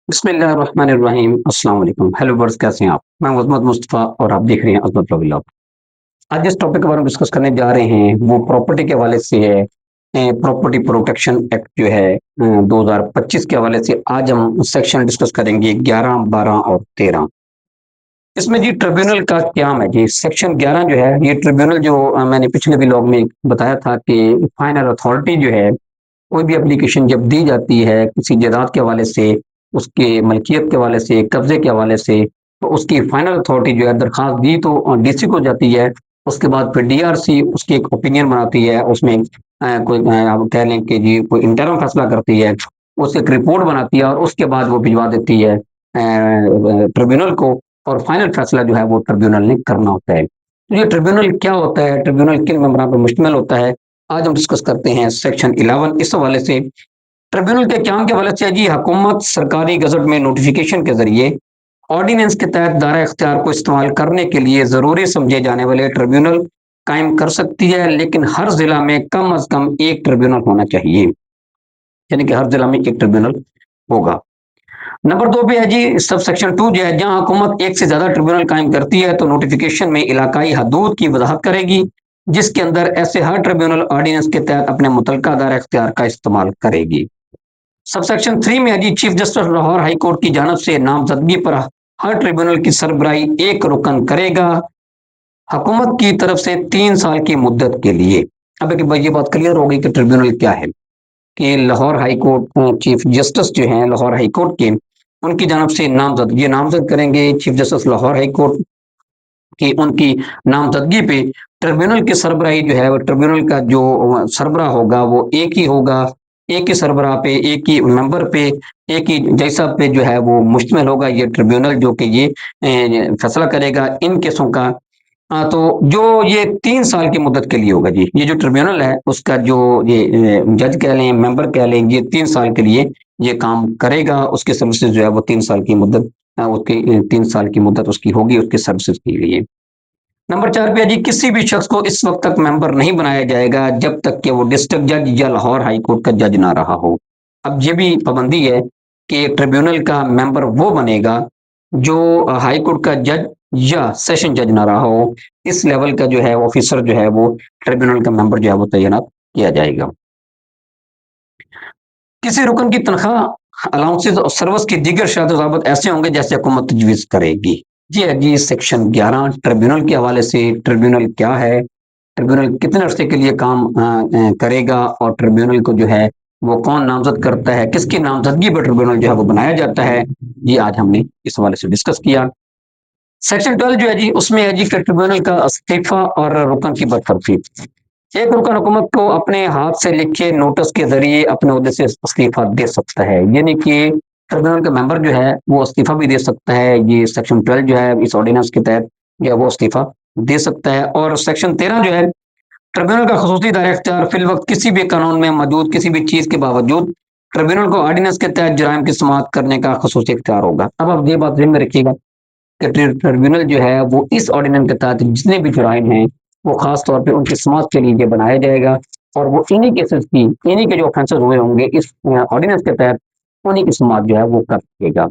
بسم اللہ الرحمن الرحیم السلام علیکم ہیلو برس، کیسے ہیں آپ؟ میں عظمت مصطفیٰ اور آپ دیکھ رہے ہیں عظمت ولاگ۔ آج جس ٹاپک کے بارے میں ڈسکس کرنے جا رہے ہیں وہ پراپرٹی کے حوالے سے ہے۔ پراپرٹی پروٹیکشن ایکٹ جو ہے 2025 کے حوالے سے آج ہم سیکشن ڈسکس کریں گے 11، 12 اور 13۔ اس میں جی ٹریبیونل کا قیام ہے جی سیکشن 11 جو ہے یہ ٹریبیونل جو میں نے پچھلے ولاگ میں بتایا تھا کہ فائنل اتھارٹی جو ہے کوئی بھی اپلیکیشن جب دی جاتی ہے کسی جائیداد کے حوالے سے، اس کے ملکیت کے حوالے سے، قبضے کے حوالے سے، تو اس کی فائنل اتھارٹی جو ہے درخواست دی تو ڈی سی کو جاتی ہے۔ اس کے بعد پھر ڈی آر سی اس کی ایک اوپینین بناتی ہے، اس میں کوئی آپ کہہ لیں کہ جی کوئی انٹرم فیصلہ کرتی ہے، اس ایک رپورٹ بناتی ہے اور اس کے بعد وہ بھجوا دیتی ہے ٹریبیونل کو، اور فائنل فیصلہ جو ہے وہ ٹریبیونل نے کرنا ہوتا ہے۔ تو یہ ٹریبیونل کیا ہوتا ہے، ٹریبیونل کن ممبران پر مشتمل ہوتا ہے، آج ہم ڈسکس کرتے ہیں سیکشن 11 اس حوالے سے۔ ٹریبیونل کے قیام کے حوالے سے جی حکومت سرکاری گزٹ میں نوٹیفیکیشن کے ذریعے آرڈیننس کے تحت دائرہ اختیار کو استعمال کرنے کے لیے ضروری سمجھے جانے والے ٹریبیونل قائم کر سکتی ہے، لیکن ہر ضلع میں کم از کم ایک ٹریبیونل ہونا چاہیے، یعنی کہ ہر ضلع میں ایک ٹریبیونل ہوگا۔ نمبر 2 پہ ہے جی سب سیکشن 2 جو ہے جہاں حکومت ایک سے زیادہ ٹریبیونل قائم کرتی ہے تو نوٹیفیکیشن میں علاقائی حدود کی وضاحت کرے گی، جس کے اندر ایسے ہر ٹریبیونل آرڈیننس کے تحت اپنے متعلقہ دائرہ اختیار کا استعمال کرے گی۔ سب سیکشن 3 میں ہے جی chief justice Lahore high court کی جانب سے نامزدگی پر ہر ٹریبیونل کی سربراہی ایک رکن کرے گا، حکومت کی طرف سے 3 سال کی مدت کے لیے۔ اب یہ بات کلیئر ہو گئی کہ ٹریبیونل کیا ہے، کہ Lahore high court chief justice جو ہیں لاہور ہائی کورٹ کے، ان کی جانب سے نامزد کریں گے chief justice Lahore high court کی، ان کی نامزدگی پہ ٹریبیونل کی سربراہی جو ہے وہ ٹریبیونل کا جو سربراہ ہوگا وہ ایک ہی ہوگا، ایک ہی سربراہ پہ، ایک ہی ممبر پہ، ایک ہی جیسا پہ جو ہے وہ مشتمل ہوگا یہ ٹریبیونل، جو کہ یہ فیصلہ کرے گا ان کیسوں کا۔ تو جو یہ 3 سال کی مدت کے لیے ہوگا جی، یہ جو ٹریبیونل ہے اس کا جو یہ جج کہہ لیں، ممبر کہہ لیں، یہ 3 سال کے لیے یہ کام کرے گا، اس کی سروسز جو ہے وہ 3 سال کی مدت، اس کی 3 سال کی مدت اس کی ہوگی اس کی سروسز کے لیے۔ نمبر 4 پہ جی کسی بھی شخص کو اس وقت تک ممبر نہیں بنایا جائے گا جب تک کہ وہ ڈسٹرکٹ جج یا لاہور ہائی کورٹ کا جج نہ رہا ہو۔ اب یہ بھی پابندی ہے کہ ٹریبیونل کا ممبر وہ بنے گا جو ہائی کورٹ کا جج یا سیشن جج نہ رہا ہو، اس لیول کا جو ہے آفیسر جو ہے وہ ٹریبیونل کا ممبر جو ہے وہ تعینات کیا جائے گا۔ کسی رکن کی تنخواہ، الاؤنسز اور سروس کی دیگر شرط و ضوابط ایسے ہوں گے جیسے حکومت تجویز کرے گی۔ جی ہے جی سیکشن 11 ٹریبیونل کے حوالے سے، ٹریبیونل کیا ہے، ٹریبیونل کتنے عرصے کے لیے کام کرے گا، اور ٹریبیونل کو جو ہے وہ کون نامزد کرتا ہے، کس کی نامزدگی پر ٹریبیونل جو ہے وہ بنایا جاتا ہے، یہ آج ہم نے اس حوالے سے ڈسکس کیا۔ سیکشن 12 جو ہے جی اس میں ہے جی کہ ٹریبیونل کا استعفیٰ اور رکن کی برطرفی۔ ایک رکن حکومت کو اپنے ہاتھ سے لکھے نوٹس کے ذریعے اپنے عہدے سے استعفیٰ دے سکتا ہے، یعنی کہ ٹریبیونل کا ممبر جو ہے وہ استعفیٰ بھی دے سکتا ہے، یہ سیکشن 12 جو ہے اس آرڈیننس کے تحت جو ہے وہ استعفیٰ دے سکتا ہے۔ اور سیکشن 13 جو ہے ٹریبیونل کا خصوصی دائرہ اختیار فی الوقت کسی بھی قانون میں موجود کسی بھی چیز کے باوجود ٹریبیونل کو آرڈیننس کے تحت جرائم کی سماعت کرنے کا خصوصی اختیار ہوگا۔ اب آپ یہ بات ذہن میں رکھیے گا کہ ٹریبیونل جو ہے وہ اس آرڈیننس کے تحت جتنے بھی جرائم ہیں وہ خاص طور پہ ان کی سماعت کے لیے بنایا جائے گا، اور وہ انہی کیسز کی، انہی کے جو آفینسز ہوئے ہوں گے اس آرڈیننس کے تحت انہی کی سماعت جو ہے وہ کر سکے گا۔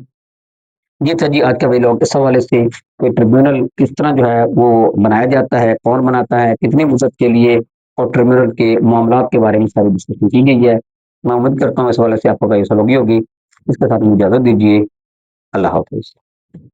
یہ تھا جی آج کا ویلاگ اس حوالے سے کہ ٹریبیونل کس طرح جو ہے وہ بنایا جاتا ہے، کون بناتا ہے، کتنی مدت کے لیے، اور ٹریبیونل کے معاملات کے بارے میں ساری ڈسکشن کی گئی ہے۔ میں امید کرتا ہوں اس حوالے سے آپ کو یہ سلوگی ہوگی۔ اس کے ساتھ مجھے اجازت دیجیے، اللہ حافظ۔